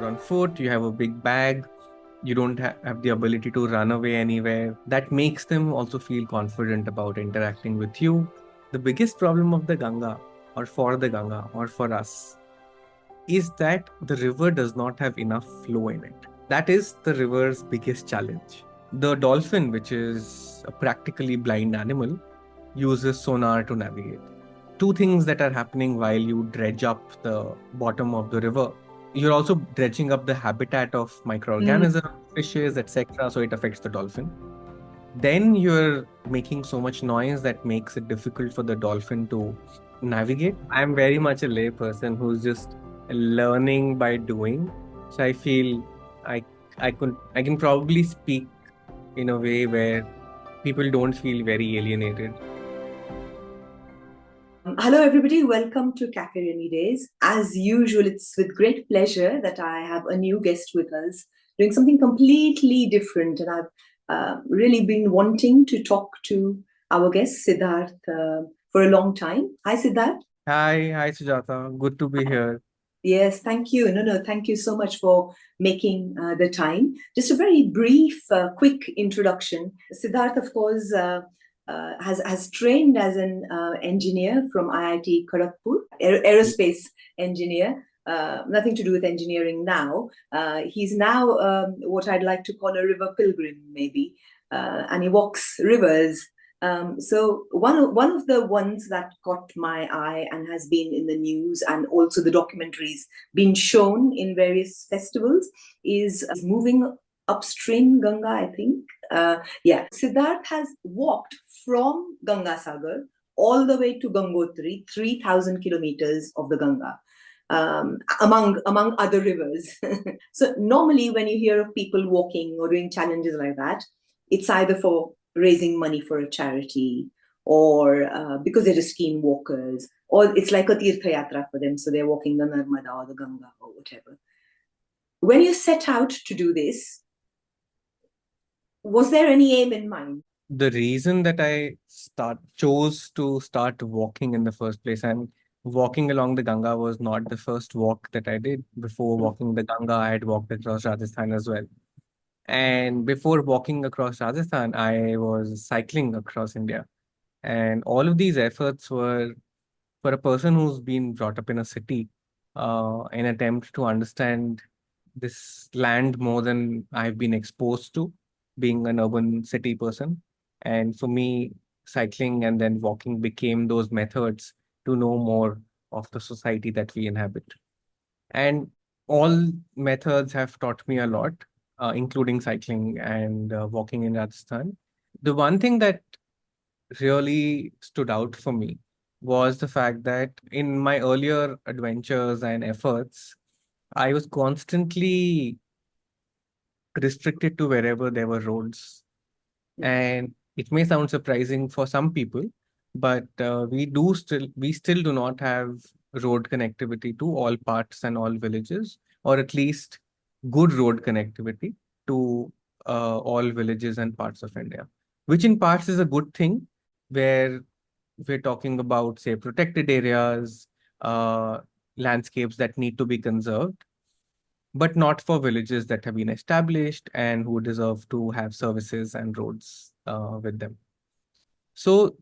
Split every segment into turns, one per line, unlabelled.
you're on foot, you have a big bag, you don't have the ability to run away anywhere. That makes them also feel confident about interacting with you. The biggest problem of the Ganga, or for the Ganga, or for us, is that the river does not have enough flow in it. That is the river's biggest challenge. The dolphin, which is a practically blind animal, uses sonar to navigate. Two things that are happening while you dredge up the bottom of the river. You're also dredging up the habitat of microorganisms, fishes, etc. So it affects the dolphin. Then you're making so much noise that makes it difficult for the dolphin to navigate. I'm very much a lay person who's just learning by doing. So I feel I I can probably speak in a way where people don't feel very alienated.
Hello, everybody. Welcome to Cafe Rainy Days. As usual, it's with great pleasure that I have a new guest with us doing something completely different. And I've really been wanting to talk to our guest, Siddharth, for a long time. Hi, Siddharth.
Hi, Sujata. Good to be here.
Yes, thank you. No, thank you so much for making the time. Just a very brief, quick introduction. Siddharth, of course, has trained as an engineer from IIT Kharagpur, aerospace engineer. Nothing to do with engineering now. He's now what I'd like to call a river pilgrim, maybe, and he walks rivers. So one of the ones that caught my eye and has been in the news, and also the documentaries been shown in various festivals, is moving upstream Ganga, I think. Siddharth has walked from Ganga Sagar all the way to Gangotri, 3,000 kilometers of the Ganga. Among other rivers. So normally when you hear of people walking or doing challenges like that, it's either for raising money for a charity, or because they're just keen walkers, or it's like a Tirtha Yatra for them, so they're walking the Narmada or the Ganga or whatever. When you set out to do this, was there any aim in mind?
The reason that I chose to start walking in the first place, and walking along the Ganga was not the first walk that I did. Before walking the Ganga, I had walked across Rajasthan as well. And before walking across Rajasthan, I was cycling across India. And all of these efforts were for a person who's been brought up in a city, an attempt to understand this land more than I've been exposed to, being an urban city person. And for me, cycling and then walking became those methods to know more of the society that we inhabit. And all methods have taught me a lot, including cycling and walking in Rajasthan. The one thing that really stood out for me was the fact that in my earlier adventures and efforts, I was constantly restricted to wherever there were roads. And it may sound surprising for some people, but we still do not have road connectivity to all parts and all villages, or at least good road connectivity to all villages and parts of India, which in parts is a good thing, where we're talking about, say, protected areas, uh, landscapes that need to be conserved, but not for villages that have been established and who deserve to have services and roads with them. So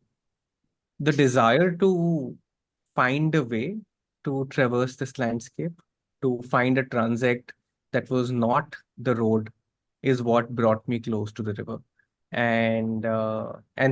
the desire to find a way to traverse this landscape, to find a transect that was not the road, is what brought me close to the river. And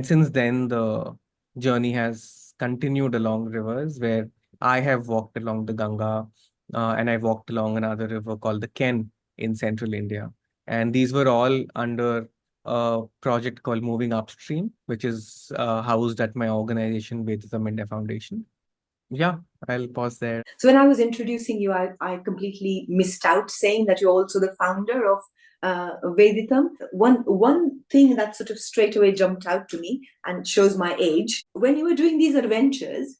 since then, the journey has continued along rivers, where I have walked along the Ganga, and I walked along another river called the Ken in central India. And these were all under a project called Moving Upstream, which is housed at my organization, Veditum India Foundation. Yeah, I'll pause there.
So when I was introducing you, I completely missed out saying that you're also the founder of Veditam. One thing that sort of straight away jumped out to me and shows my age. When you were doing these adventures,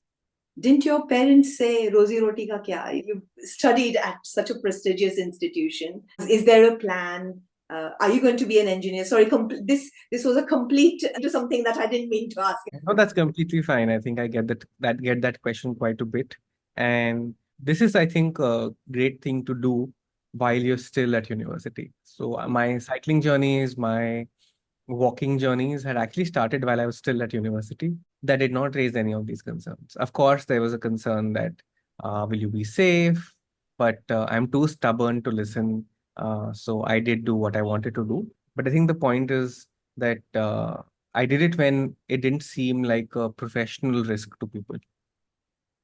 didn't your parents say Rozi Roti ka kya? You studied at such a prestigious institution. Is there a plan? Are you going to be an engineer? Sorry, this was a complete into something that I didn't mean to ask.
No, that's completely fine. I think I get that question quite a bit. And this is, I think, a great thing to do while you're still at university. So my cycling journeys, my walking journeys had actually started while I was still at university. That did not raise any of these concerns. Of course, there was a concern that will you be safe? But I'm too stubborn to listen. So I did do what I wanted to do. But I think the point is that I did it when it didn't seem like a professional risk to people,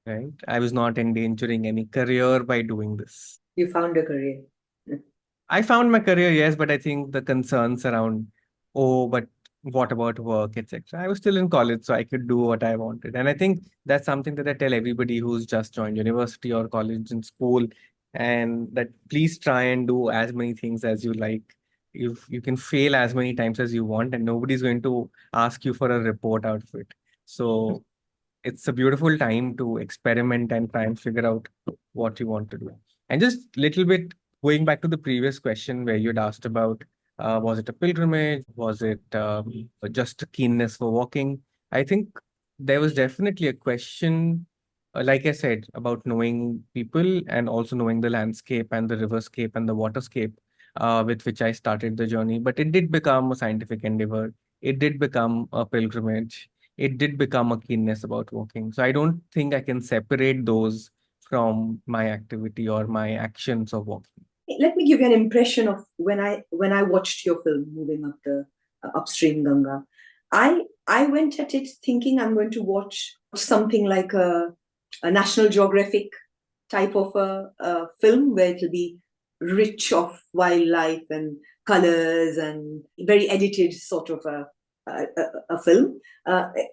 right? I was not endangering any career by doing this.
You found a career.
I found my career, yes, but I think the concerns around, oh, but what about work, etc. I was still in college, so I could do what I wanted. And I think that's something that I tell everybody who's just joined university or college and school, and that please try and do as many things as you like. You can fail as many times as you want, and nobody's going to ask you for a report out of it. So it's a beautiful time to experiment and try and figure out what you want to do. And just little bit going back to the previous question where you'd asked about was it a pilgrimage? Was it just a keenness for walking? I think there was definitely a question, like I said, about knowing people and also knowing the landscape and the riverscape and the waterscape with which I started the journey. But it did become a scientific endeavor. It did become a pilgrimage. It did become a keenness about walking. So I don't think I can separate those from my activity or my actions of walking.
Let me give you an impression of when I watched your film, Moving Up the Upstream Ganga. I went at it thinking I'm going to watch something like a National Geographic type of a film where it'll be rich of wildlife and colors and very edited sort of a film.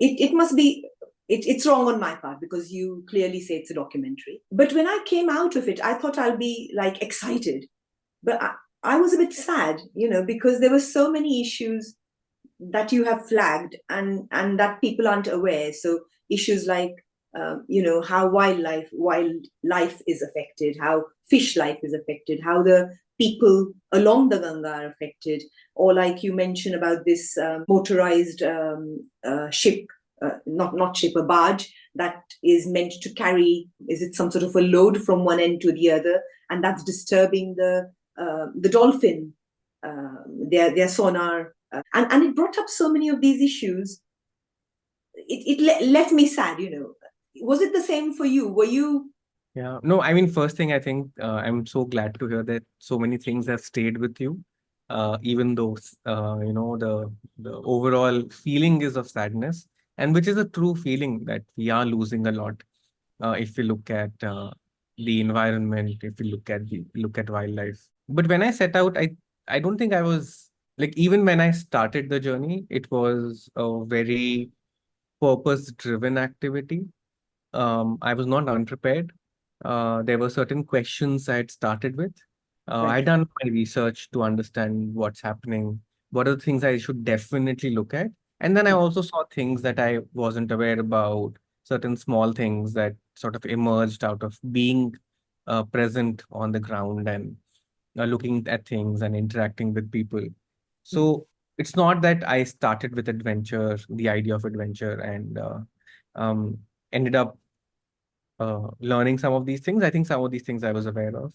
It must be it's wrong on my part because you clearly say it's a documentary. But when I came out of it, I thought I'll be like excited, but I was a bit sad, because there were so many issues that you have flagged and that people aren't aware. So issues like how wildlife is affected, how fish life is affected, how the people along the Ganga are affected, or like you mentioned about this motorized ship, not ship, a barge that is meant to carry, is it some sort of a load from one end to the other, and that's disturbing the dolphin, their sonar, and it brought up so many of these issues. It left me sad. Was it the same for you? Were you?
Yeah, no, I mean, first thing, I think I'm so glad to hear that so many things have stayed with you, even though the overall feeling is of sadness, and which is a true feeling that we are losing a lot. If we look at the environment, if we look at wildlife. But when I set out, I don't think I was like, even when I started the journey, it was a very purpose-driven activity. I was not unprepared. There were certain questions I had started with.
Right.
I'd done my research to understand what's happening, what are the things I should definitely look at. And then I also saw things that I wasn't aware about, certain small things that sort of emerged out of being present on the ground and looking at things and interacting with people. So it's not that I started with adventure, the idea of adventure, and um, ended up learning some of these things. I think some of these things I was aware of.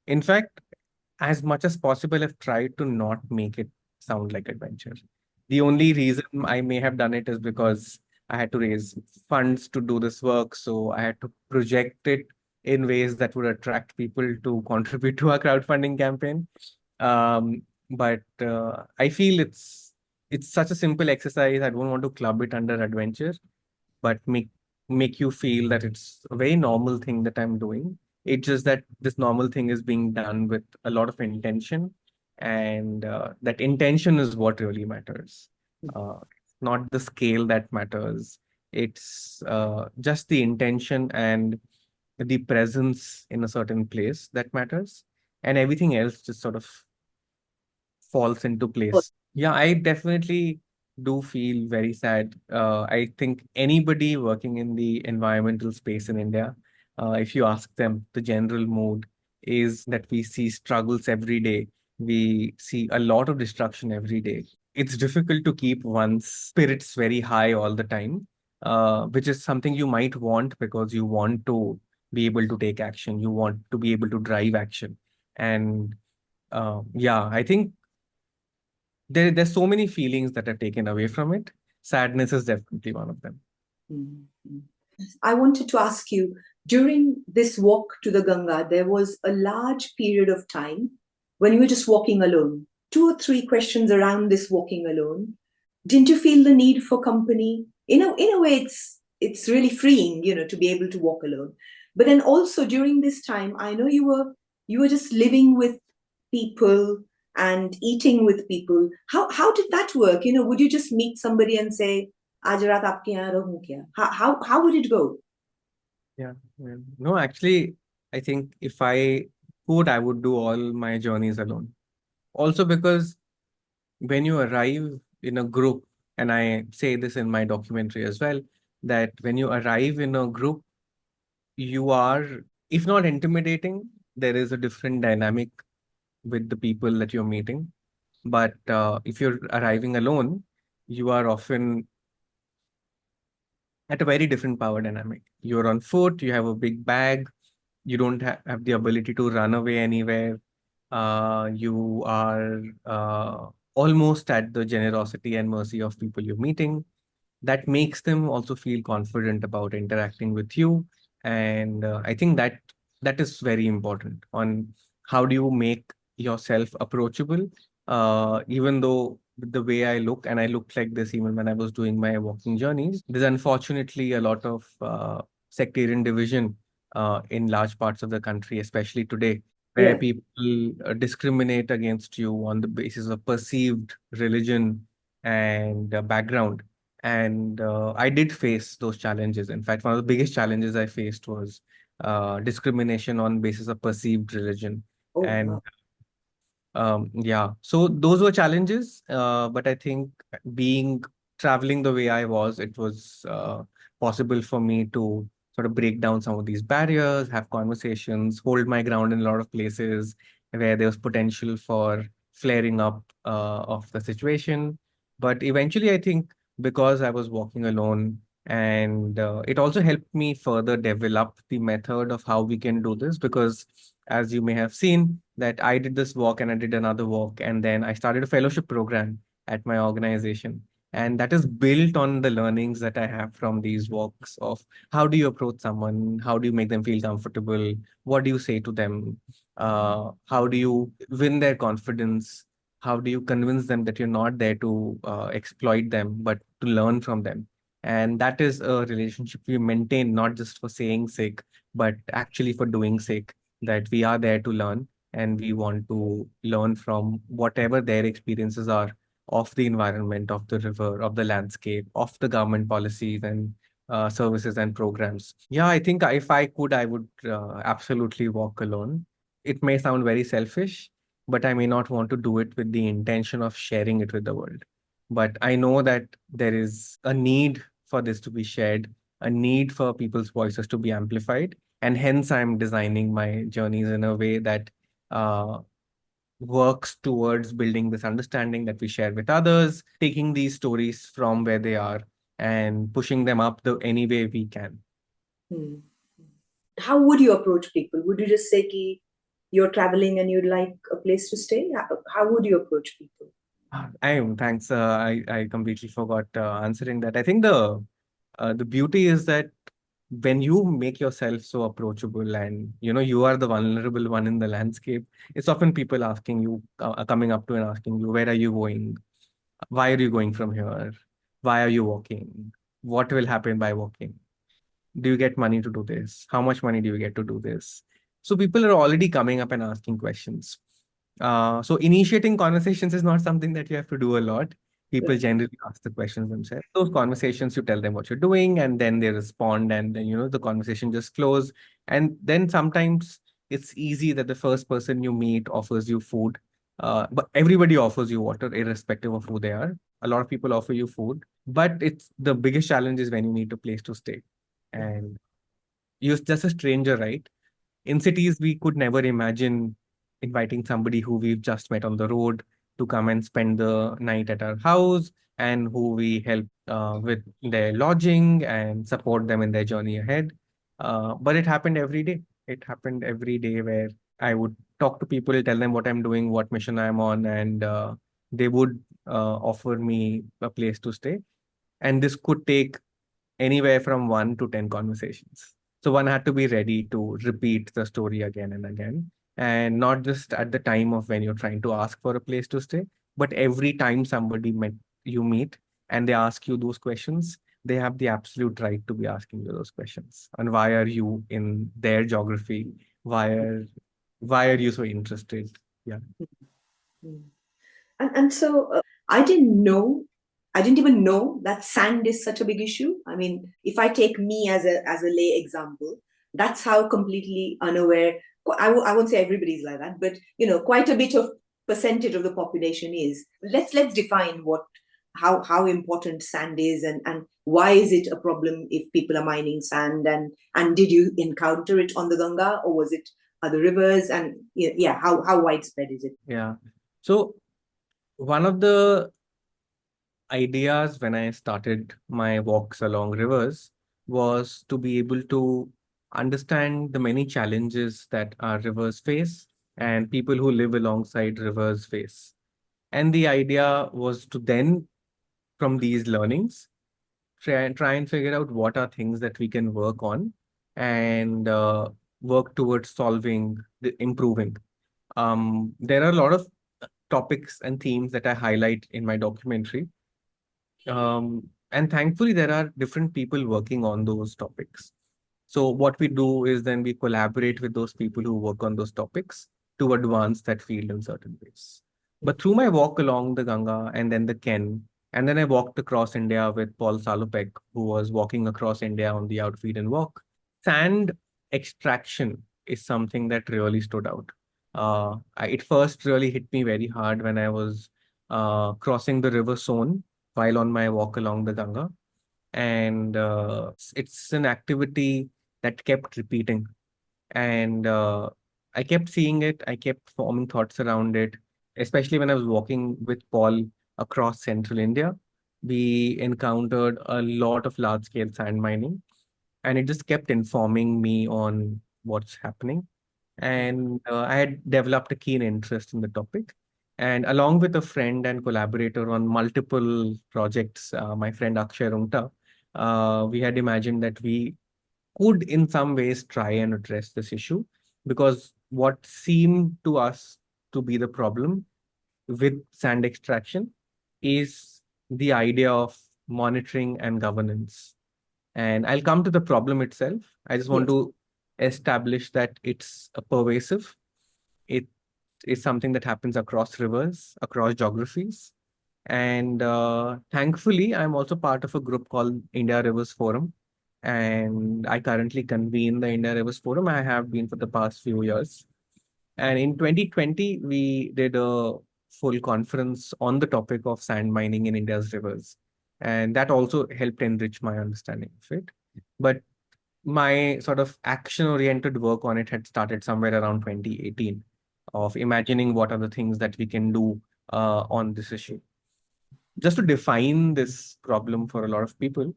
In fact, as much as possible, I've tried to not make it sound like adventure. The only reason I may have done it is because I had to raise funds to do this work. So I had to project it in ways that would attract people to contribute to our crowdfunding campaign. But I feel it's such a simple exercise. I don't want to club it under adventure, but make you feel that it's a very normal thing that I'm doing. It's just that this normal thing is being done with a lot of intention, and that intention is what really matters. It's not the scale that matters. It's just the intention and the presence in a certain place that matters, and everything else just sort of falls into place. Yeah, I definitely do feel very sad. I think anybody working in the environmental space in India, if you ask them, the general mood is that we see struggles every day. We see a lot of destruction every day. It's difficult to keep one's spirits very high all the time, which is something you might want because you want to be able to take action. You want to be able to drive action. And yeah, I think there's so many feelings that are taken away from it. Sadness is definitely one of them.
Mhm. I wanted to ask you, during this walk to the Ganga, there was a large period of time when you were just walking alone. Two or three questions around this walking alone. Didn't you feel the need for company? In a way, it's really freeing, to be able to walk alone. But then also during this time, I know you were just living with people and eating with people. How did that work? Would you just meet somebody and say, "आज रात आपके यहाँ रहूं क्या?" How would it go?
Yeah. Yeah. No, actually, I think if I could, I would do all my journeys alone. Also because when you arrive in a group, and I say this in my documentary as well, that when you arrive in a group, you are, if not intimidating, there is a different dynamic with the people that you're meeting. But if you're arriving alone, you are often at a very different power dynamic. You're on foot, you have a big bag, you don't have the ability to run away anywhere. You are almost at the generosity and mercy of people you're meeting. That makes them also feel confident about interacting with you. And I think that is very important on how do you make yourself approachable, even though the way I look, and I looked like this even when I was doing my walking journeys, there's unfortunately a lot of sectarian division in large parts of the country, especially today, where
Yeah.
people discriminate against you on the basis of perceived religion and background. And I did face those challenges. In fact, one of the biggest challenges I faced was discrimination on basis of perceived religion.
Oh,
And
wow.
yeah, so those were challenges. But I think being traveling the way I was, it was possible for me to sort of break down some of these barriers, have conversations, hold my ground in a lot of places where there was potential for flaring up of the situation. But eventually, I think because I was walking alone, and it also helped me further develop the method of how we can do this, because as you may have seen, that I did this walk and I did another walk, and then I started a fellowship program at my organization. And that is built on the learnings that I have from these walks of how do you approach someone, how do you make them feel comfortable, what do you say to them, how do you win their confidence, how do you convince them that you're not there to exploit them, but to learn from them. And that is a relationship we maintain not just for saying sake, but actually for doing sake, that we are there to learn and we want to learn from whatever their experiences are of the environment, of the river, of the landscape, of the government policies and services and programs. Yeah, I think if I could, I would absolutely walk alone. It may sound very selfish, but I may not want to do it with the intention of sharing it with the world. But I know that there is a need for this to be shared, a need for people's voices to be amplified. And hence, I'm designing my journeys in a way that uh, works towards building this understanding that we share with others, taking these stories from where they are and pushing them up the any way we can.
Hmm. How would you approach people? Would you just say ki you're traveling and you'd like a place to stay? How would you approach people?
I am. Thanks. I completely forgot answering that. I think the beauty is that when you make yourself so approachable and you are the vulnerable one in the landscape, it's often people asking you, coming up to and asking you, where are you going? Why are you going from here? Why are you walking? What will happen by walking? Do you get money to do this? How much money do you get to do this? So people are already coming up and asking questions. So initiating conversations is not something that you have to do a lot. People
Right.
generally ask the questions themselves. Those conversations, you tell them what you're doing, and then they respond, and then the conversation just flows. And then sometimes it's easy that the first person you meet offers you food. But everybody offers you water, irrespective of who they are. A lot of people offer you food, but it's the biggest challenge is when you need a place to stay. And you're just a stranger, right? In cities, we could never imagine inviting somebody who we've just met on the road to come and spend the night at our house, and who we help with their lodging and support them in their journey ahead. But it happened every day. It happened every day where I would talk to people, tell them what I'm doing, what mission I'm on, and they would offer me a place to stay. And this could take anywhere from 1 to 10 conversations. So one had to be ready to repeat the story again and again. And not just at the time of when you're trying to ask for a place to stay, but every time somebody you meet and they ask you those questions, they have the absolute right to be asking you those questions. And why are you in their geography? Why are why are you so interested? Yeah.
Mm. And so I didn't know, I didn't even know that sand is such a big issue. I mean, if I take me as a lay example, that's how completely unaware. I won't say everybody's like that, but quite a bit of percentage of the population is. Let's define what how important sand is, and why is it a problem if people are mining sand, and did you encounter it on the Ganga, or was it other rivers, and yeah, how widespread is it?
Yeah. So one of the ideas when I started my walks along rivers was to be able to understand the many challenges that our rivers face and people who live alongside rivers face. And the idea was to then, from these learnings, try and figure out what are things that we can work on and work towards solving, improving. There are a lot of topics and themes that I highlight in my documentary, and thankfully, there are different people working on those topics. So what we do is then we collaborate with those people who work on those topics to advance that field in certain ways. But through my walk along the Ganga and then the Ken, and then I walked across India with Paul Salopek, who was walking across India on the Outfeed and Walk. Sand extraction is something that really stood out. It first really hit me very hard when I was crossing the river Son while on my walk along the Ganga. And it's an activity that kept repeating. And I kept seeing it, I kept forming thoughts around it, especially when I was walking with Paul across central India. We encountered a lot of large scale sand mining, and it just kept informing me on what's happening. And I had developed a keen interest in the topic. And along with a friend and collaborator on multiple projects, my friend Akshay Rungta, we had imagined that we could, in some ways, try and address this issue, because what seemed to us to be the problem with sand extraction is the idea of monitoring and governance. And I'll come to the problem itself. I just want
Yes.
to establish that it's a pervasive. It is something that happens across rivers, across geographies. And thankfully, I'm also part of a group called India Rivers Forum. And I currently convene the India Rivers Forum. I have been for the past few years. And in 2020, we did a full conference on the topic of sand mining in India's rivers. And that also helped enrich my understanding of it. But my sort of action-oriented work on it had started somewhere around 2018, of imagining what are the things that we can do on this issue. Just to define this problem for a lot of people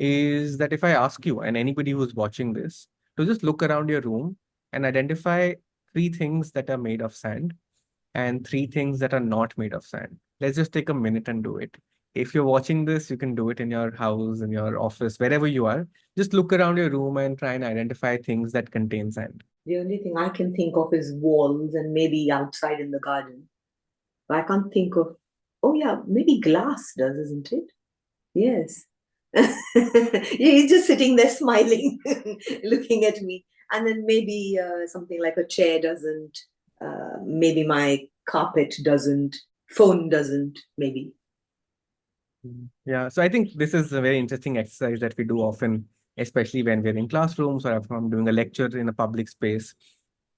is that if I ask you and anybody who's watching this to just look around your room and identify three things that are made of sand and three things that are not made of sand. Let's just take a minute and do it. If you're watching this, you can do it in your house, in your office, wherever you are. Just look around your room and try and identify things that contain sand.
The only thing I can think of is walls and maybe outside in the garden. But I can't think of, oh yeah, maybe glass does, isn't it? Yes. He's just sitting there smiling, looking at me. And then maybe something like a chair doesn't, maybe my carpet doesn't, phone doesn't, maybe.
Yeah, so I think this is a very interesting exercise that we do often, especially when we're in classrooms or if I'm doing a lecture in a public space,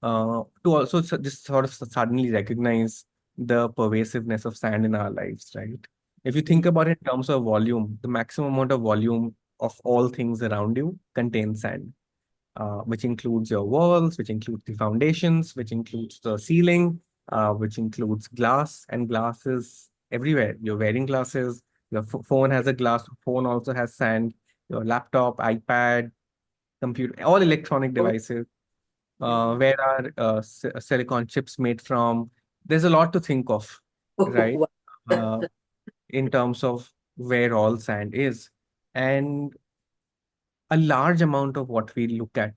to also just sort of suddenly recognize the pervasiveness of sand in our lives, right? If you think about it in terms of volume, the maximum amount of volume of all things around you contains sand, which includes your walls, which includes the foundations, which includes the ceiling, which includes glass, and glass is everywhere. You're wearing glasses, your phone has a glass, phone also has sand, your laptop, iPad, computer, all electronic
Oh,
devices. Where are silicon chips made from? There's a lot to think of, right? Uh, in terms of where all sand is. And a large amount of what we look at,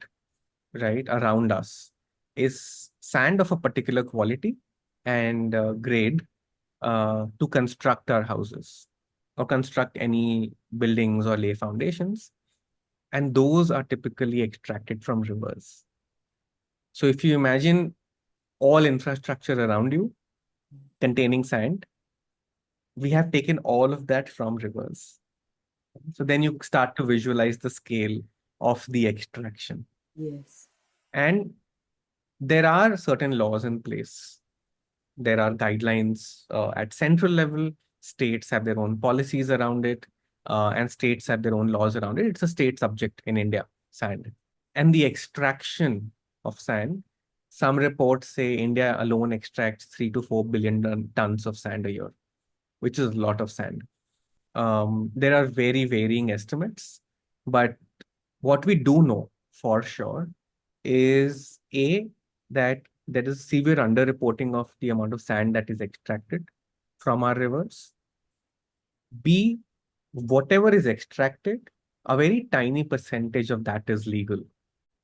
right, around us is sand of a particular quality and grade to construct our houses or construct any buildings or lay foundations. And those are typically extracted from rivers. So if you imagine all infrastructure around you containing sand, we have taken all of that from rivers. So then you start to visualize the scale of the extraction.
Yes.
And there are certain laws in place. There are guidelines at central level. States have their own policies around it, and states have their own laws around it. It's a state subject in India, sand. And the extraction of sand, some reports say India alone extracts 3 to 4 billion tons of sand a year, which is a lot of sand. There are very varying estimates, but what we do know for sure is A, that there is severe underreporting of the amount of sand that is extracted from our rivers. B, whatever is extracted, a very tiny percentage of that is legal.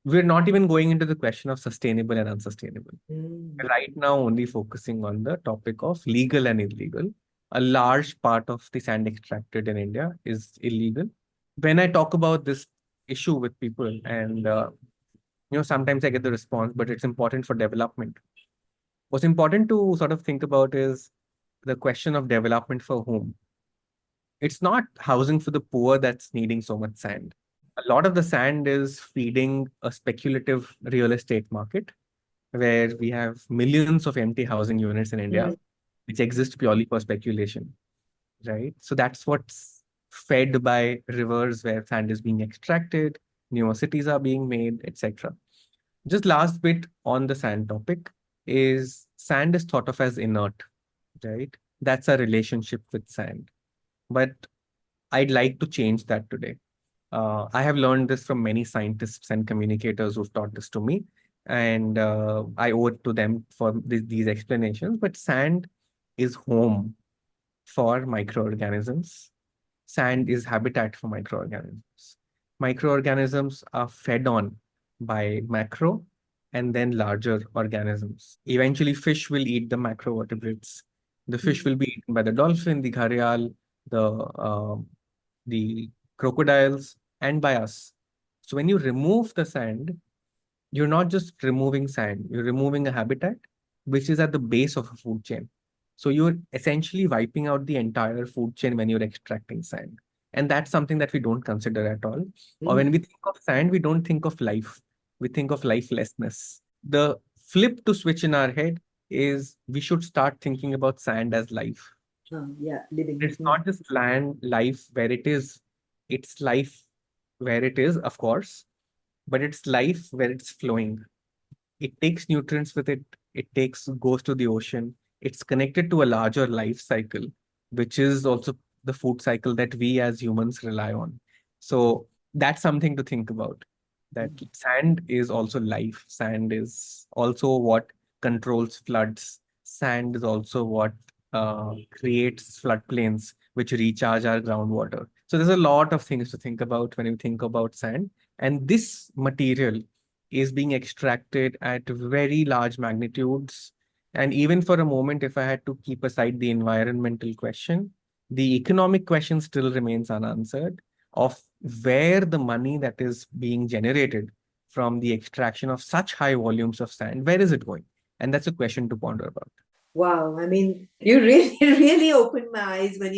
We're not even going into the question of sustainable and unsustainable. Right now, only focusing on the topic of legal and illegal. A large part of the sand extracted in India is illegal. When I talk about this issue with people, and sometimes I get the response, but it's important for development. What's important to sort of think about is the question of development for whom. It's not housing for the poor that's needing so much sand. A lot of the sand is feeding a speculative real estate market where we have millions of empty housing units in India, which exist purely for speculation, right? So that's what's fed by rivers where sand is being extracted, newer cities are being made, etc. Just last bit on the sand topic is sand is thought of as inert, right? That's our relationship with sand. But I'd like to change that today. I have learned this from many scientists and communicators who've taught this to me, and I owe it to them for these explanations. But sand is home for microorganisms. Sand is habitat for microorganisms. Microorganisms are fed on by macro and then larger organisms. Eventually, fish will eat the macrovertebrates. The fish will be eaten by the dolphin, the gharial, the crocodiles, and by us. So when you remove the sand, you're not just removing sand, you're removing a habitat which is at the base of a food chain. So you're essentially wiping out the entire food chain when you're extracting sand. And that's something that we don't consider at all. Or when we think of sand, we don't think of life. We think of lifelessness. The flip to switch in our head is we should start thinking about sand as life.
Yeah, living.
It's not just land life where it is, it's life where it is, of course, but it's life where it's flowing. It takes nutrients with it, goes to the ocean. It's connected to a larger life cycle, which is also the food cycle that we as humans rely on. So that's something to think about. That sand is also life. Sand is also what controls floods. Sand is also what creates floodplains, which recharge our groundwater. So there's a lot of things to think about when you think about sand. And this material is being extracted at very large magnitudes. And even for a moment, if I had to keep aside the environmental question, the economic question still remains unanswered of where the money that is being generated from the extraction of such high volumes of sand, where is it going? And that's a question to ponder about.
Wow, I mean, you really, really opened my eyes when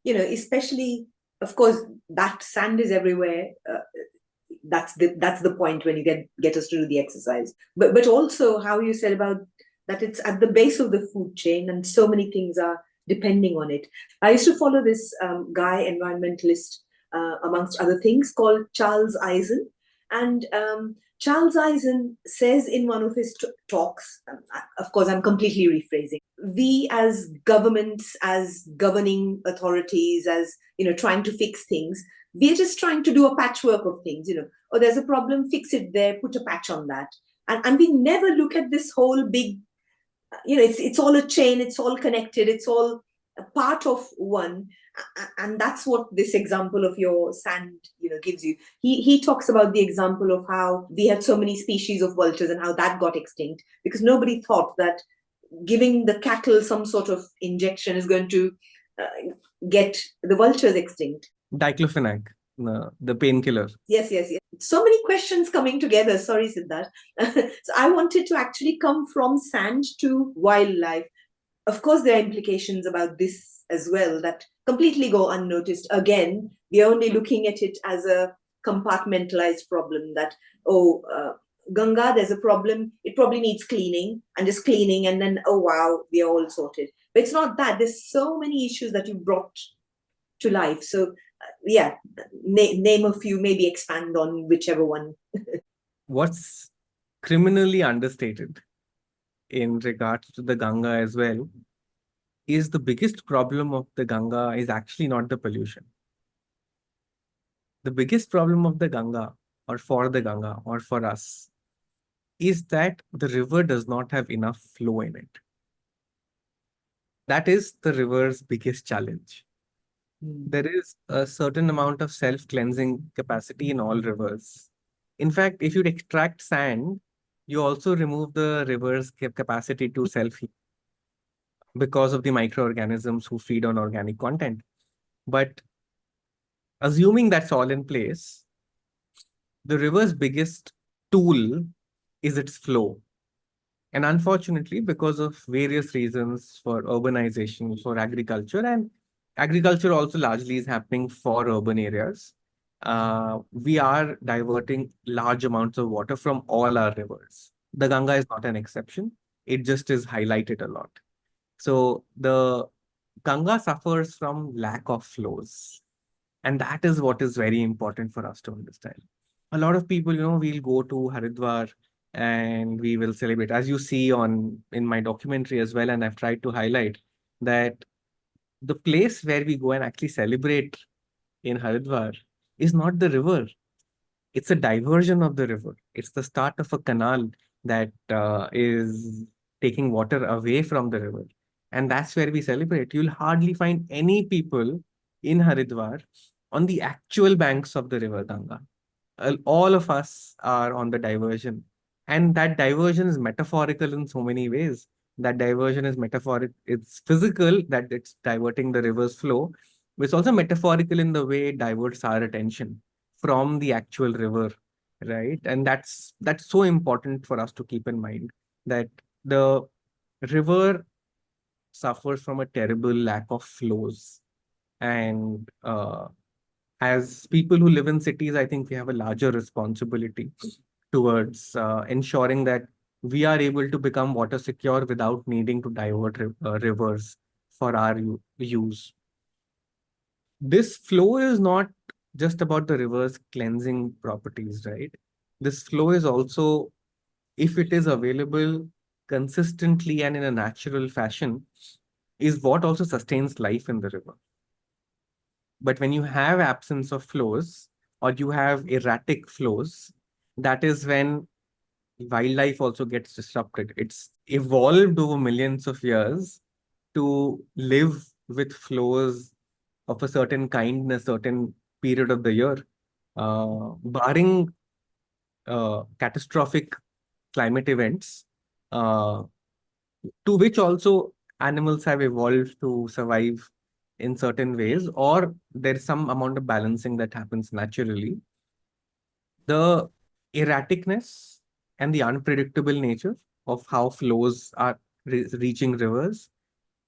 especially, of course, that sand is everywhere. That's the point when you get us to do the exercise. But also how you said about that it's at the base of the food chain and so many things are depending on it. I used to follow this guy, environmentalist, amongst other things, called Charles Eisen. And Charles Eisen says in one of his talks, of course, I'm completely rephrasing, we as governments, as governing authorities, as trying to fix things, we're just trying to do a patchwork of things. Oh, there's a problem, fix it there, put a patch on that. And we never look at this whole big, it's all a chain, it's all connected, it's all a part of one. And that's what this example of your sand, gives you. He talks about the example of how we had so many species of vultures and how that got extinct because nobody thought that giving the cattle some sort of injection is going to get the vultures extinct.
Diclofenac, the painkiller.
Yes, yes, yes. So many questions coming together. Sorry, Siddharth. So I wanted to actually come from sand to wildlife. Of course, there are implications about this as well that completely go unnoticed. Again, we're only looking at it as a compartmentalized problem that, Ganga, there's a problem, it probably needs cleaning and just cleaning, and then, oh, wow, we are all sorted. But it's not that. There's so many issues that you brought to life. So, yeah, name a few, maybe expand on whichever one.
What's criminally understated in regards to the Ganga as well is the biggest problem of the Ganga is actually not the pollution. The biggest problem of the Ganga, or for the Ganga, or for us, is that the river does not have enough flow in it. That is the river's biggest challenge. There is a certain amount of self-cleansing capacity in all rivers. In fact, if you extract sand, you also remove the river's capacity to self-heal because of the microorganisms who feed on organic content. But assuming that's all in place, the river's biggest tool is its flow. And unfortunately, because of various reasons for urbanization, for agriculture, and agriculture also largely is happening for urban areas, we are diverting large amounts of water from all our rivers. The Ganga is not an exception. It just is highlighted a lot. So the Ganga suffers from lack of flows. And that is what is very important for us to understand. A lot of people, we'll go to Haridwar and we will celebrate, as you see in my documentary as well. And I've tried to highlight that the place where we go and actually celebrate in Haridwar is not the river. It's a diversion of the river. It's the start of a canal that is taking water away from the river. And that's where we celebrate. You'll hardly find any people in Haridwar on the actual banks of the river Ganga. All of us are on the diversion. And that diversion is metaphorical in so many ways. That diversion is metaphoric. It's physical, that it's diverting the river's flow. But it's also metaphorical in the way it diverts our attention from the actual river, right? And that's so important for us to keep in mind, that the river suffers from a terrible lack of flows. And as people who live in cities, I think we have a larger responsibility towards ensuring that we are able to become water secure without needing to divert rivers for our use. This flow is not just about the river's cleansing properties, right? This flow is also, if it is available consistently and in a natural fashion, is what also sustains life in the river. But when you have absence of flows or you have erratic flows, that is when wildlife also gets disrupted. It's evolved over millions of years to live with flows of a certain kind in a certain period of the year. Barring catastrophic climate events, to which also animals have evolved to survive in certain ways, or there's some amount of balancing that happens naturally. The erraticness and the unpredictable nature of how flows are reaching rivers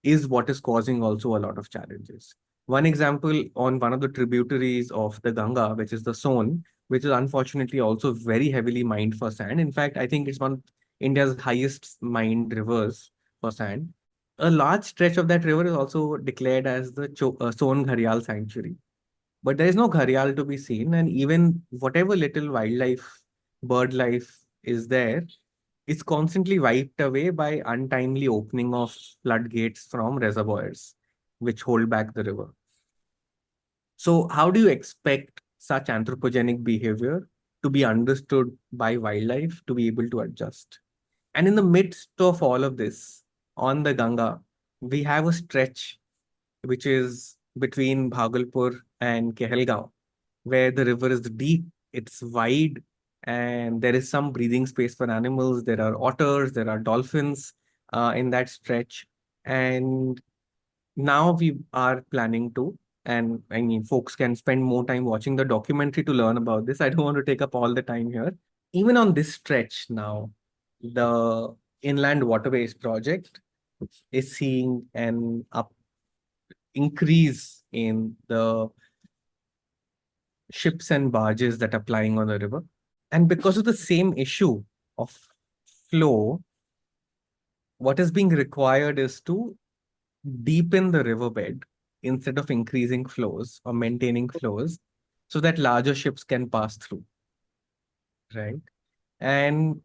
is what is causing also a lot of challenges. One example, on one of the tributaries of the Ganga, which is the Son, which is unfortunately also very heavily mined for sand. In fact, I think it's one of India's highest mined rivers for sand. A large stretch of that river is also declared as the Son Gharial Sanctuary. But there is no gharial to be seen, and even whatever little wildlife, bird life is there, is constantly wiped away by untimely opening of floodgates from reservoirs, which hold back the river. So how do you expect such anthropogenic behavior to be understood by wildlife to be able to adjust. And in the midst of all of this, on the Ganga, we have a stretch which is between Bhagalpur and Kehelgaon, where the river is deep, it's wide, and there is some breathing space for animals. There are otters, there are dolphins in that stretch. And now we are planning to, and I mean, folks can spend more time watching the documentary to learn about this. I don't want to take up all the time here. Even on this stretch now, the Inland Waterways Project is seeing an increase in the ships and barges that are plying on the river. And because of the same issue of flow, what is being required is to deepen the riverbed instead of increasing flows or maintaining flows so that larger ships can pass through, right? And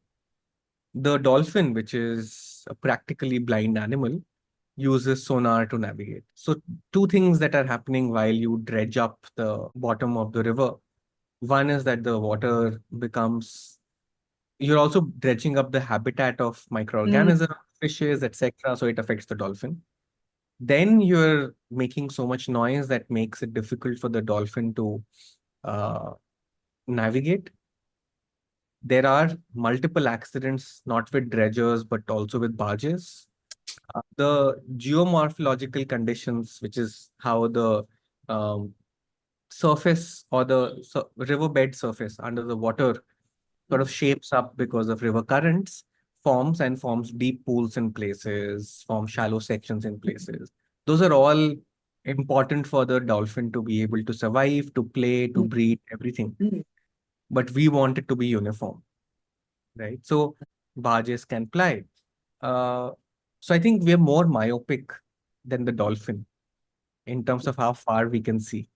the dolphin, which is a practically blind animal, uses sonar to navigate. So, two things that are happening while you dredge up the bottom of the river. One is that the water becomes, you're also dredging up the habitat of
Mm,
microorganisms, fishes, etc. So it affects the dolphin. Then you're making so much noise that makes it difficult for the dolphin to uh, navigate. There are multiple accidents, not with dredgers, but also with barges. The geomorphological conditions, which is how the um, surface or the riverbed surface under the water sort of shapes up because of river currents, forms deep pools in places, forms shallow sections in places. Those are all important for the dolphin to be able to survive, to play, to
mm,
breed, everything.
mm.
But we want it to be uniform, right? So barges can ply. Uh, so I think we're more myopic than the dolphin in terms of how far we can see.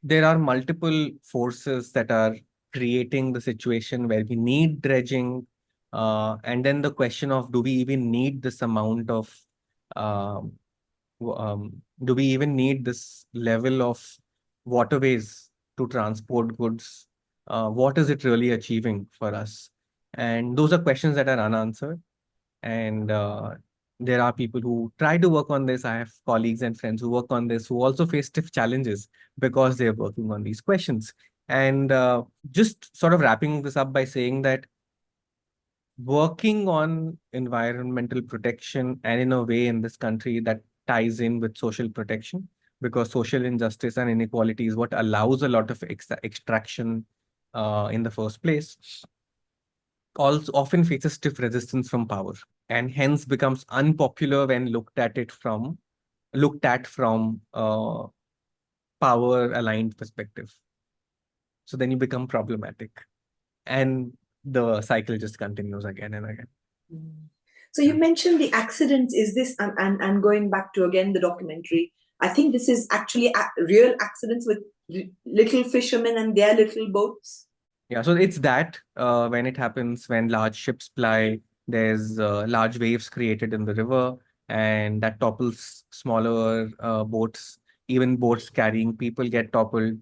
There are multiple forces that are creating the situation where we need dredging. And then the question of do we even need this amount of, um, do we even need this level of waterways to transport goods? What is it really achieving for us? And those are questions that are unanswered. And there are people who try to work on this. I have colleagues and friends who work on this who also face stiff challenges because they're working on these questions. And just sort of wrapping this up by saying that working on environmental protection and in a way in this country that ties in with social protection, because social injustice and inequality is what allows a lot of extraction in the first place, also often faces stiff resistance from power and hence becomes unpopular when looked at from a power aligned perspective. So then you become problematic and the cycle just continues again and again.
Mm. So you
Yeah.
mentioned the accidents. Is this and going back to again the documentary? I think this is actually real accidents with little fishermen and their little boats.
Yeah, so it's that when it happens, when large ships ply, there's large waves created in the river, and that topples smaller boats. Even boats carrying people get toppled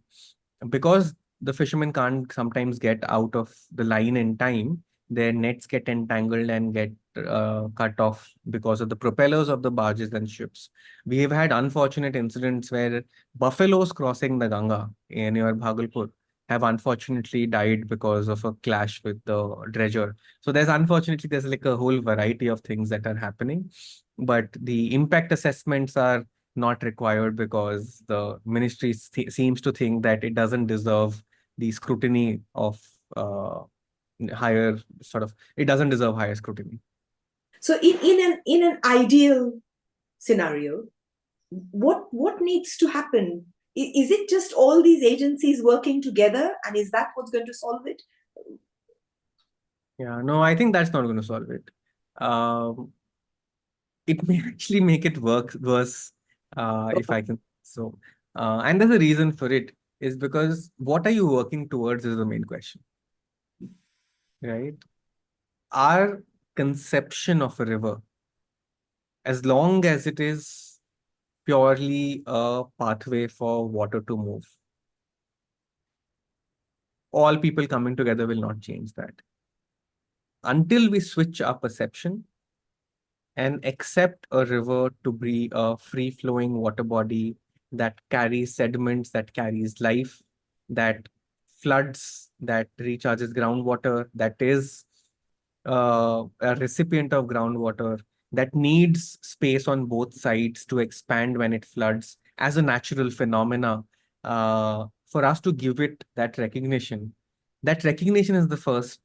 because the fishermen can't sometimes get out of the line in time. Their nets get entangled and get cut off because of the propellers of the barges and ships. We have had unfortunate incidents where buffaloes crossing the Ganga near Bhagalpur have unfortunately died because of a clash with the dredger. So there's like a whole variety of things that are happening, but the impact assessments are not required because the ministry seems to think that it doesn't deserve the scrutiny of higher sort of, it doesn't deserve higher scrutiny.
So in an ideal scenario, what needs to happen? Is it just all these agencies working together, and is that what's going to solve it?
Yeah, no, I think that's not going to solve it. Um, it may actually make it work worse, if I can. So, and there's a reason for it is because what are you working towards is the main question, right? Our conception of a river, as long as it is purely a pathway for water to move, all people coming together will not change that. Until we switch our perception and accept a river to be a free-flowing water body that carries sediments, that carries life, that floods, that recharges groundwater, that is a recipient of groundwater, that needs space on both sides to expand when it floods as a natural phenomena. For us to give it that recognition is the first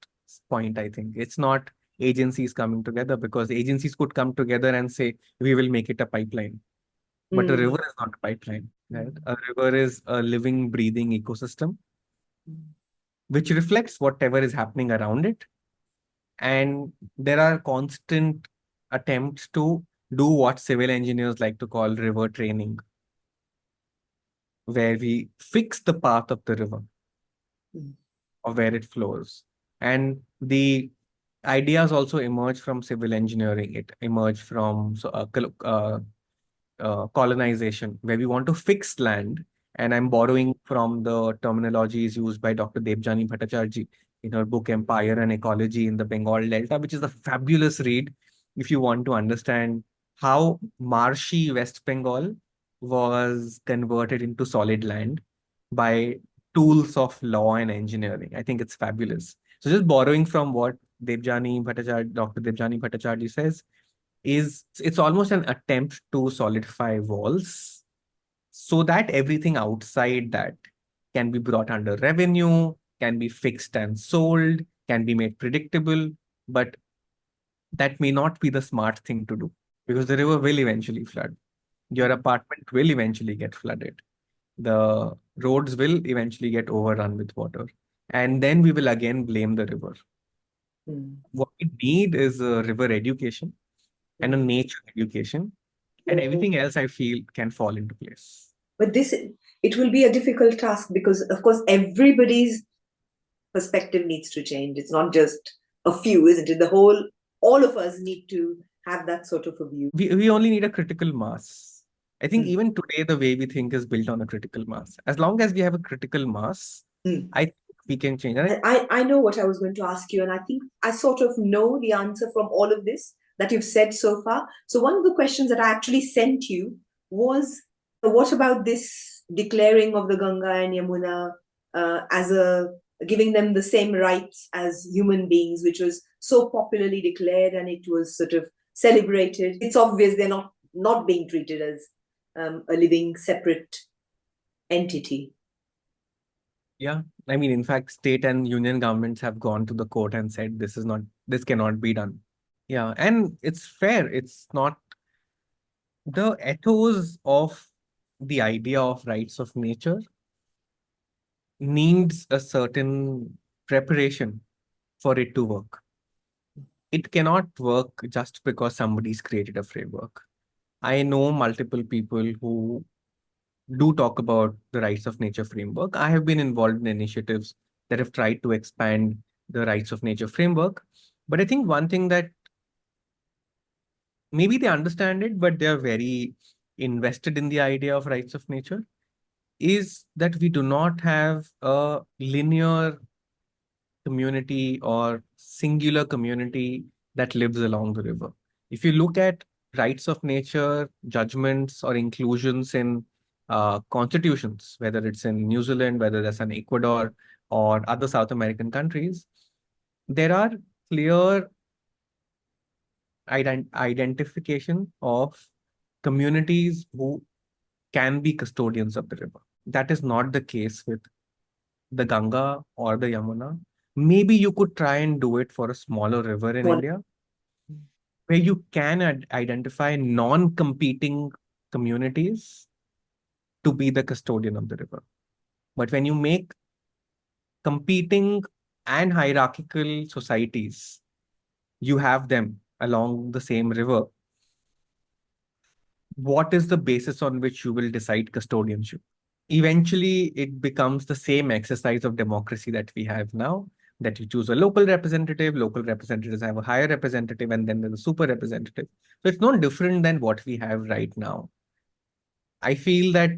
point, I think. It's not agencies coming together, because agencies could come together and say, we will make it a pipeline. But a river is not a pipeline, right? A river is a living, breathing ecosystem which reflects whatever is happening around it. And there are constant attempts to do what civil engineers like to call river training, where we fix the path of the river of where it flows. And the ideas also emerge from civil engineering. It emerged from colonization, where we want to fix land. And I'm borrowing from the terminologies used by Dr. Debajani Bhattacharya in her book Empire and Ecology in the Bengal Delta, which is a fabulous read if you want to understand how marshy West Bengal was converted into solid land by tools of law and engineering. I think it's fabulous. So just borrowing from what Dr. Debjani Bhattacharya says, is it's almost an attempt to solidify walls so that everything outside that can be brought under revenue, can be fixed and sold, can be made predictable, but that may not be the smart thing to do, because the river will eventually flood. Your apartment will eventually get flooded. The roads will eventually get overrun with water. And then we will again blame the river. What we need is a river education and a nature education, and everything else I feel can fall into place.
But it will be a difficult task because, of course, everybody's perspective needs to change. It's not just a few, isn't it? All of us need to have that sort of a view.
We only need a critical mass. I think even today, the way we think is built on a critical mass. As long as we have a critical mass, I think we can change. And
I know what I was going to ask you, and I think I sort of know the answer from all of this that you've said so far. So one of the questions that I actually sent you was, what about this declaring of the Ganga and Yamuna as giving them the same rights as human beings, which was so popularly declared and it was sort of celebrated? It's obvious they're not being treated as a living separate entity.
Yeah, I mean, in fact, state and union governments have gone to the court and said this cannot be done. Yeah, and it's fair. It's not the ethos of the idea of rights of nature needs a certain preparation for it to work. It cannot work just because somebody's created a framework. I know multiple people who do talk about the rights of nature framework. I have been involved in initiatives that have tried to expand the rights of nature framework. But I think one thing that maybe they understand it, but they're very invested in the idea of rights of nature, is that we do not have a linear community or singular community that lives along the river. If you look at rights of nature, judgments, or inclusions in constitutions, whether it's in New Zealand, whether that's in Ecuador or other South American countries, there are clear identification of communities who can be custodians of the river. That is not the case with the Ganga or the Yamuna. Maybe you could try and do it for a smaller river in India, where you can identify non-competing communities to be the custodian of the river. But when you make competing and hierarchical societies, you have them along the same river, what is the basis on which you will decide custodianship? Eventually, it becomes the same exercise of democracy that we have now, that you choose a local representatives have a higher representative, and then there's a super representative. So it's not different than what we have right now. I feel that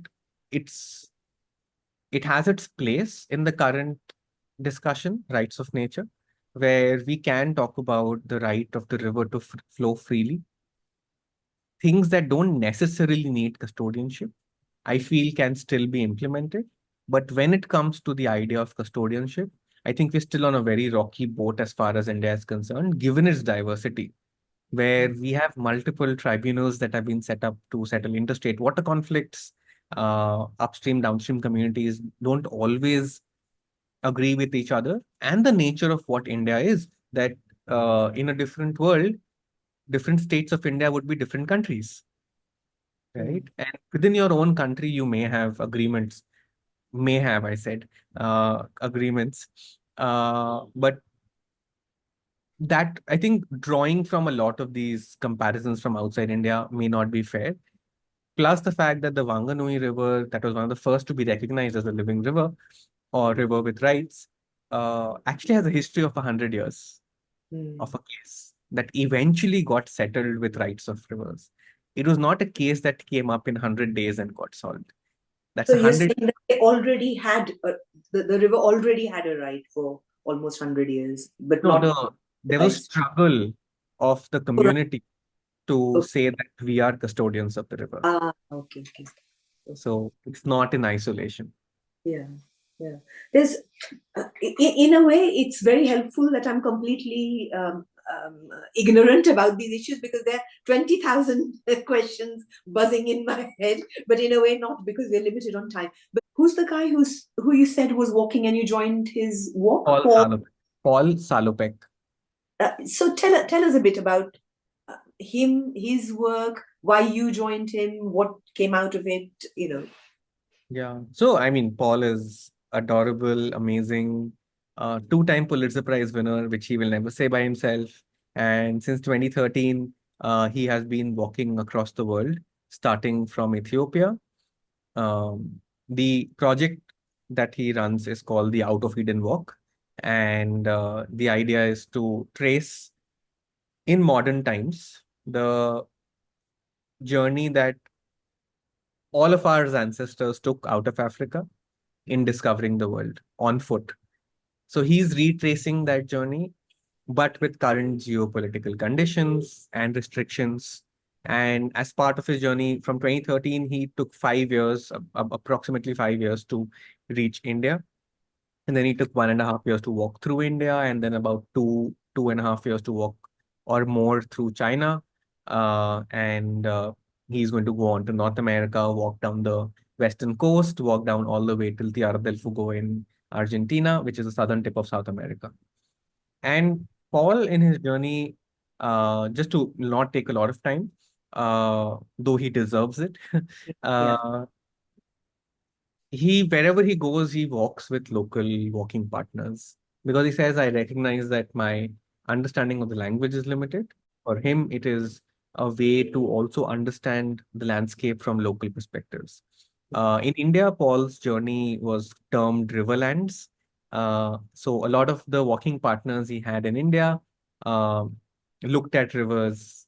it has its place in the current discussion, rights of nature, where we can talk about the right of the river to flow freely. Things that don't necessarily need custodianship, I feel can still be implemented. But when it comes to the idea of custodianship, I think we're still on a very rocky boat as far as India is concerned, given its diversity, where we have multiple tribunals that have been set up to settle interstate water conflicts. Upstream, downstream communities don't always agree with each other. And the nature of what India is, that in a different world, different states of India would be different countries, right?
Mm.
And within your own country, you may have agreements, may have, I said, agreements. But that, I think, drawing from a lot of these comparisons from outside India may not be fair. Plus the fact that the Wanganui River, that was one of the first to be recognized as a living river or river with rights, actually has a history of 100 years of
Mm.
a case that eventually got settled with rights of rivers. It was not a case that came up in 100 days and got solved. That's
So
a
you're
100.
saying that they already had the river already had a right for almost 100 years, but
No,
not the
there was
rights.
struggle of the
Oh, right.
community to
Okay.
say that we are custodians of the river.
Ah, okay, okay, okay.
So it's not in isolation.
Yeah, yeah. There's, in a way, it's very helpful that I'm completely ignorant about these issues because there are 20,000 questions buzzing in my head, but in a way, not because we're limited on time. But who's the guy who you said was walking and you joined his walk?
Paul
Paul.
Salopek. Paul Salopek.
So tell us a bit about him, his work, why you joined him, what came out of it, you know.
Yeah. So, I mean, Paul is adorable, amazing, two-time Pulitzer Prize winner, which he will never say by himself. And since 2013, he has been walking across the world, starting from Ethiopia. The project that he runs is called the Out of Eden Walk. And the idea is to trace in modern times the journey that all of our ancestors took out of Africa in discovering the world on foot. So he's retracing that journey, but with current geopolitical conditions and restrictions. And as part of his journey from 2013, he took 5 years, approximately 5 years to reach India. And then he took 1.5 years to walk through India, and then about 2.5 years to walk or more through China. And he's going to go on to North America, walk down the western coast, walk down all the way till Tierra del Fuego in Argentina, which is the southern tip of South America. And Paul, in his journey, just to not take a lot of time, though he deserves it,
Yeah.
uh, he wherever he goes, he walks with local walking partners because he says, I recognize that my understanding of the language is limited. For him, it is a way to also understand the landscape from local perspectives. In India, Paul's journey was termed Riverlands. So a lot of the walking partners he had in India uh, looked at rivers.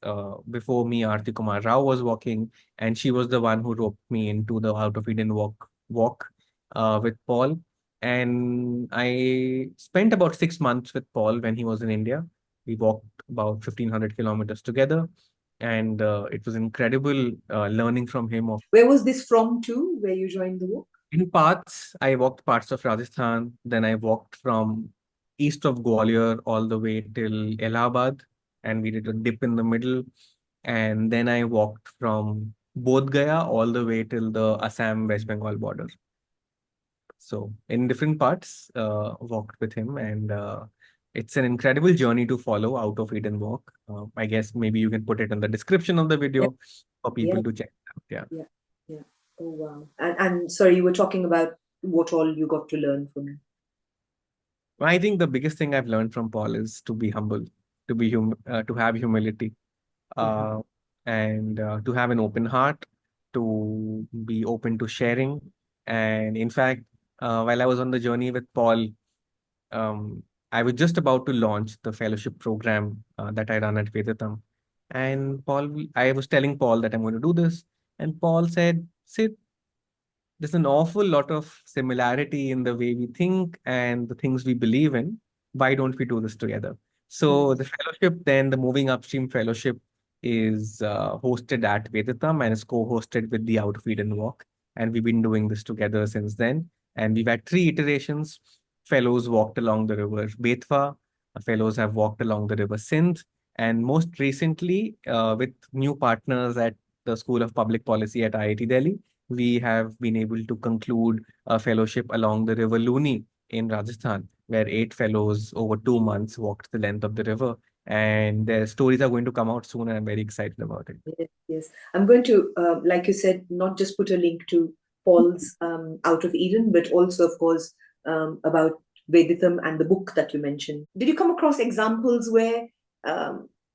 Before me, Arti Kumar Rao was walking, and she was the one who roped me into the Out of Eden walk with Paul. And I spent about 6 months with Paul when he was in India. We walked about 1,500 kilometers together. And it was incredible learning from him. Of
Where was this from to, where you joined the walk?
In parts, I walked parts of Rajasthan. Then I walked from east of Gwalior all the way till Allahabad. And we did a dip in the middle. And then I walked from Bodh Gaya all the way till the Assam West Bengal border. So in different parts, walked with him, and it's an incredible journey to follow Out of Eden Walk. I guess maybe you can put it in the description of the
Yeah,
video for
yeah,
people to check it out. Yeah.
yeah, yeah. Oh wow. And sorry, you were talking about what all you got to learn from him.
I think the biggest thing I've learned from Paul is to be humble, to have humility,
Mhm.
uh, and to have an open heart, to be open to sharing. And in fact, while I was on the journey with Paul, um, I was just about to launch the fellowship program that I run at Veditum. And I was telling Paul that I'm going to do this. And Paul said, Sid, there's an awful lot of similarity in the way we think and the things we believe in. Why don't we do this together? So the fellowship, then the Moving Upstream Fellowship, is hosted at Veditam and is co-hosted with the Out of Eden Walk. And we've been doing this together since then. And we've had three iterations. Fellows walked along the river Betwa, fellows have walked along the river Sindh, and most recently, with new partners at the School of Public Policy at IIT Delhi, we have been able to conclude a fellowship along the river Luni in Rajasthan, where 8 fellows over 2 months walked the length of the river. And their stories are going to come out soon, and I'm very excited about it.
Yes, yes. I'm going to, like you said, not just put a link to Paul's Out of Eden, but also, of course, about Veditam and the book that you mentioned. Did you come across examples where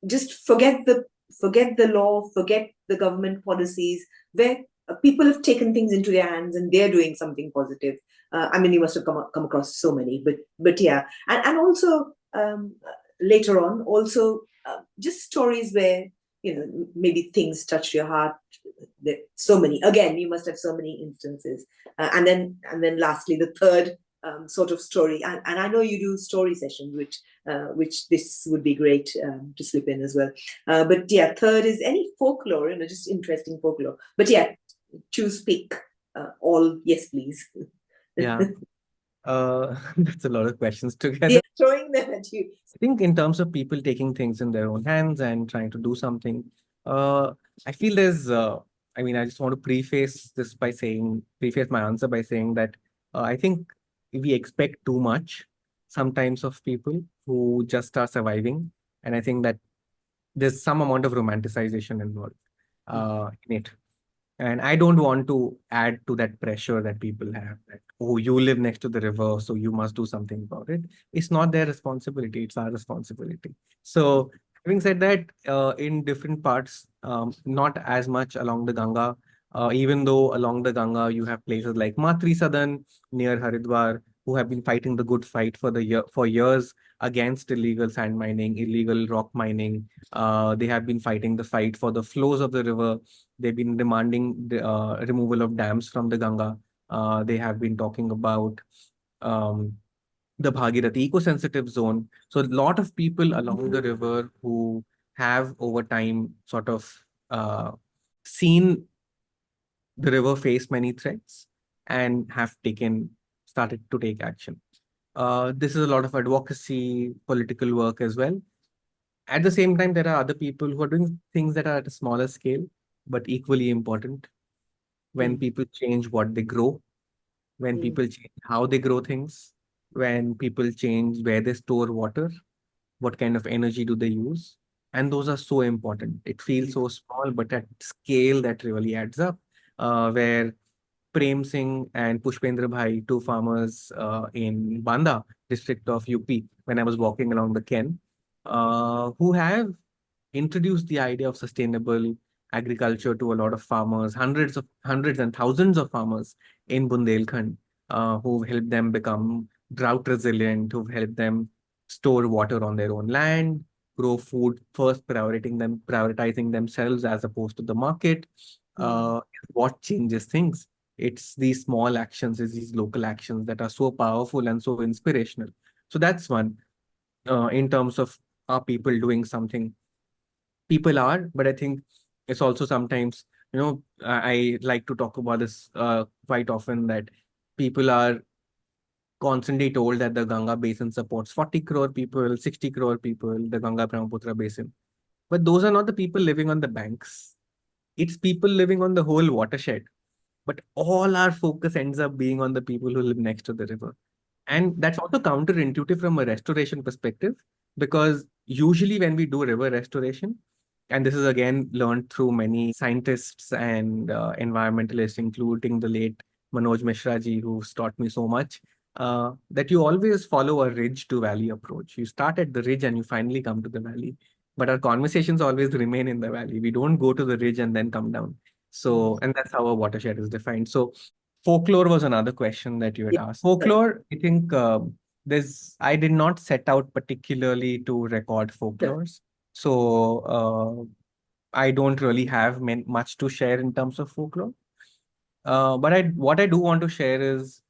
just forget the law, forget the government policies, where people have taken things into their hands and they're doing something positive? I mean, you must have come across so many, but yeah, and also later on, also just stories where maybe things touch your heart. There so many, again, you must have so many instances, and then lastly, the third sort of story, and I know you do story sessions, which this would be great to slip in as well, but yeah, third is any folklore, just interesting folklore, but yeah, choose, pick, all, yes please.
Yeah, that's a lot of questions together.
Yeah, throwing them at you.
I think in terms of people taking things in their own hands and trying to do something, I feel I mean, I just want to preface my answer by saying that I think we expect too much sometimes of people who just are surviving. And I think that there's some amount of romanticization involved in it. And I don't want to add to that pressure that people have that, oh, you live next to the river, so you must do something about it. It's not their responsibility, it's our responsibility. So, having said that, in different parts, not as much along the Ganga, even though along the Ganga you have places like Matri Sadan near Haridwar, who have been fighting the good fight for years against illegal sand mining, illegal rock mining. They have been fighting the fight for the flows of the river. They've been demanding the removal of dams from the Ganga. They have been talking about um, the Bhagirathi eco-sensitive zone. So a lot of people along the river who have over time sort of seen the river face many threats and have started to take action. This is a lot of advocacy, political work as well. At the same time, there are other people who are doing things that are at a smaller scale, but equally important. When people change what they grow, when people change how they grow things, when people change where they store water, what kind of energy do they use. And those are so important. It feels so small, but at scale that really adds up. Where Prem Singh and Pushpendra Bhai, two farmers in Banda district of UP, when I was walking along the Ken, who have introduced the idea of sustainable agriculture to a lot of farmers, hundreds and thousands of farmers in Bundelkhand, who've helped them become drought resilient, who've helped them store water on their own land, grow food first, prioritizing themselves as opposed to the market. What changes things? It's these small actions, it's these local actions that are so powerful and so inspirational. So that's one. In terms of, are people doing something? People are, but I think it's also sometimes, I like to talk about this quite often, that people are constantly told that the Ganga basin supports 40 crore people, 60 crore people, the Ganga Brahmaputra basin. But those are not the people living on the banks. It's people living on the whole watershed. But all our focus ends up being on the people who live next to the river. And that's also counterintuitive from a restoration perspective, because usually when we do river restoration, and this is again learned through many scientists and environmentalists, including the late Manoj Mishra ji, who's taught me so much, that you always follow a ridge to valley approach. You start at the ridge and you finally come to the valley. But our conversations always remain in the valley. We don't go to the ridge and then come down. So, and that's how a watershed is defined. So, folklore was another question that you had asked. Folklore, I think I did not set out particularly to record folklores. So I don't really have much to share in terms of folklore. But what I do want to share is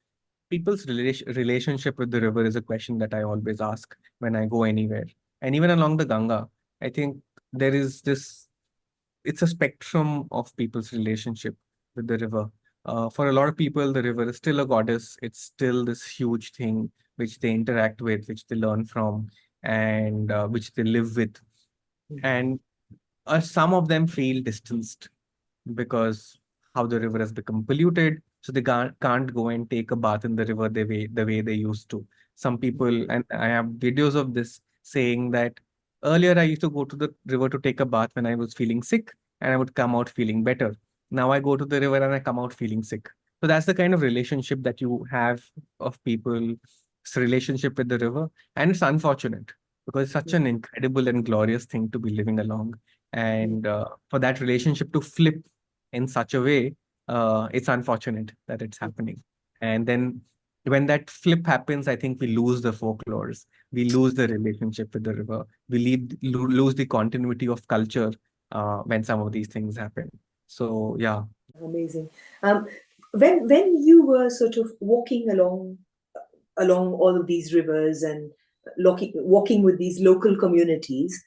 people's relationship with the river is a question that I always ask when I go anywhere. And even along the Ganga, I think there is this, it's a spectrum of people's relationship with the river. For a lot of people, the river is still a goddess. It's still this huge thing which they interact with, which they learn from, and which they live with. And some of them feel distanced because how the river has become polluted. So they can't go and take a bath in the river the way they used to. Some people, and I have videos of this, saying that earlier I used to go to the river to take a bath when I was feeling sick, and I would come out feeling better. Now I go to the river and I come out feeling sick. So that's the kind of relationship that you have of people's relationship with the river. And it's unfortunate because it's such an incredible and glorious thing to be living along. And for that relationship to flip in such a way, it's unfortunate that it's happening. And then when that flip happens, I think we lose the folklores, we lose the relationship with the river, we lose the continuity of culture when some of these things happen. So yeah.
Amazing. Um, when you were sort of walking along all of these rivers and walking with these local communities,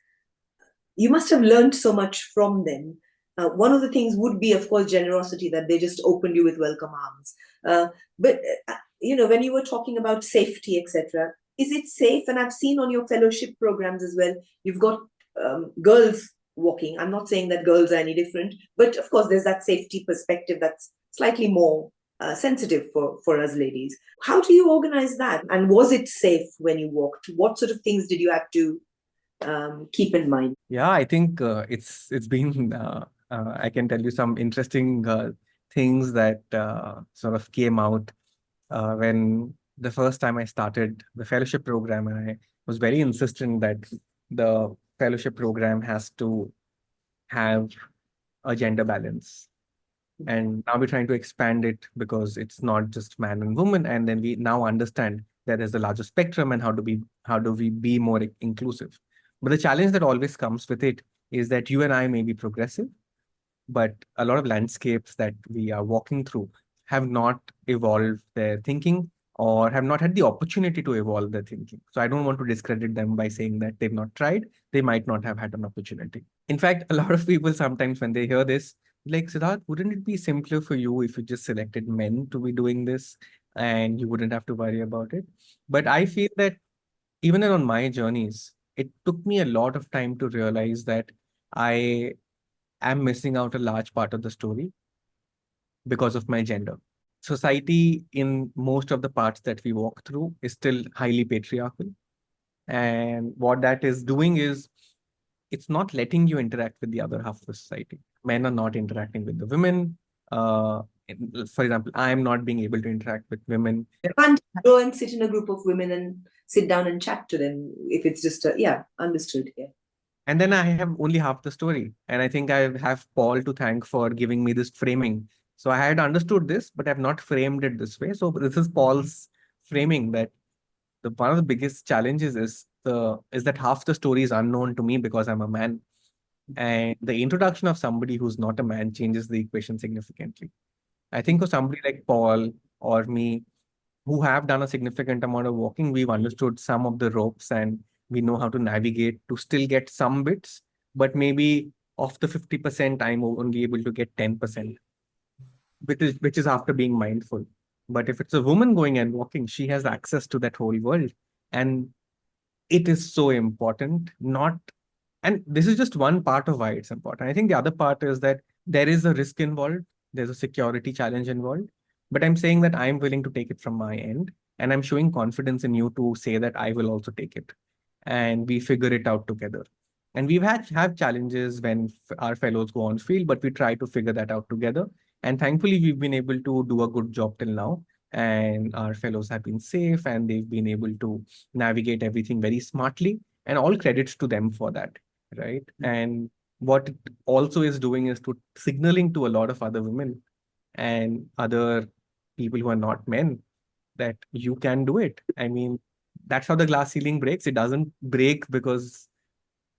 you must have learned so much from them. One of the things would be, of course, generosity, that they just opened you with welcome arms. But when you were talking about safety, etc., is it safe? And I've seen on your fellowship programs as well, you've got girls walking. I'm not saying that girls are any different, but of course, there's that safety perspective that's slightly more sensitive for us ladies. How do you organize that? And was it safe when you walked? What sort of things did you have to keep in mind?
Yeah, I think it's been I can tell you some interesting things that sort of came out when the first time I started the fellowship program, and I was very insistent that the fellowship program has to have a gender balance. And now we're trying to expand it because it's not just man and woman. And then we now understand that there's a larger spectrum, and how do we be more inclusive. But the challenge that always comes with it is that you and I may be progressive, but a lot of landscapes that we are walking through have not evolved their thinking or have not had the opportunity to evolve their thinking. So I don't want to discredit them by saying that they've not tried. They might not have had an opportunity. In fact, a lot of people sometimes when they hear this, like, Siddharth, wouldn't it be simpler for you if you just selected men to be doing this and you wouldn't have to worry about it? But I feel that even on my journeys, it took me a lot of time to realize that I am missing out a large part of the story because of my gender. Society, in most of the parts that we walk through, is still highly patriarchal. And what that is doing is it's not letting you interact with the other half of the society. Men are not interacting with the women. For example, I am not being able to interact with women.
You can't go and sit in a group of women and sit down and chat to them if it's just yeah, understood. Yeah.
And then I have only half the story. And I think I have Paul to thank for giving me this framing. So I had understood this, but I've not framed it this way. So this is Paul's framing, that the one of the biggest challenges is that half the story is unknown to me because I'm a man. And the introduction of somebody who's not a man changes the equation significantly. I think for somebody like Paul or me, who have done a significant amount of walking, we've understood some of the ropes and we know how to navigate to still get some bits, but maybe of the 50%, I'm only able to get 10%, which is after being mindful. But if it's a woman going and walking, she has access to that whole world. And it is so important, not, and this is just one part of why it's important. I think the other part is that there is a risk involved, there's a security challenge involved, but I'm saying that I'm willing to take it from my end, and I'm showing confidence in you to say that I will also take it, and we figure it out together. And we've had have challenges when our fellows go on field, but we try to figure that out together. And thankfully, we've been able to do a good job till now. And our fellows have been safe, and they've been able to navigate everything very smartly. And all credits to them for that, right? And what it also is doing is to signaling to a lot of other women and other people who are not men that you can do it. I mean, that's how the glass ceiling breaks. It doesn't break because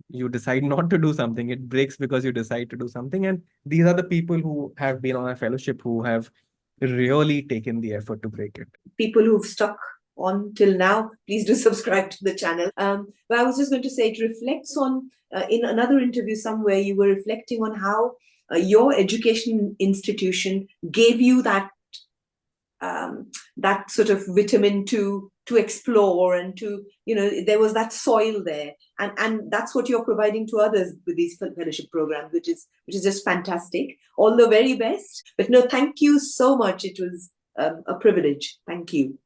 you decide not to do something. It breaks because you decide to do something. And these are the people who have been on a fellowship, who have really taken the effort to break it.
People who've stuck on till now, please do subscribe to the channel. But I was just going to say, it reflects on, in another interview somewhere, you were reflecting on how your education institution gave you that that sort of vitamin to explore and to, there was that soil there, and that's what you're providing to others with these fellowship programs, which is just fantastic. All the very best. But no, thank you so much. It was a privilege. Thank you.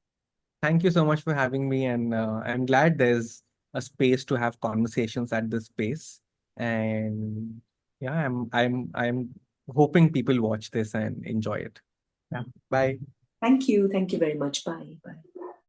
Thank you so much for having me, and I'm glad there's a space to have conversations at this space. And yeah, I'm hoping people watch this and enjoy it. Yeah. Bye.
Thank you very much. Bye.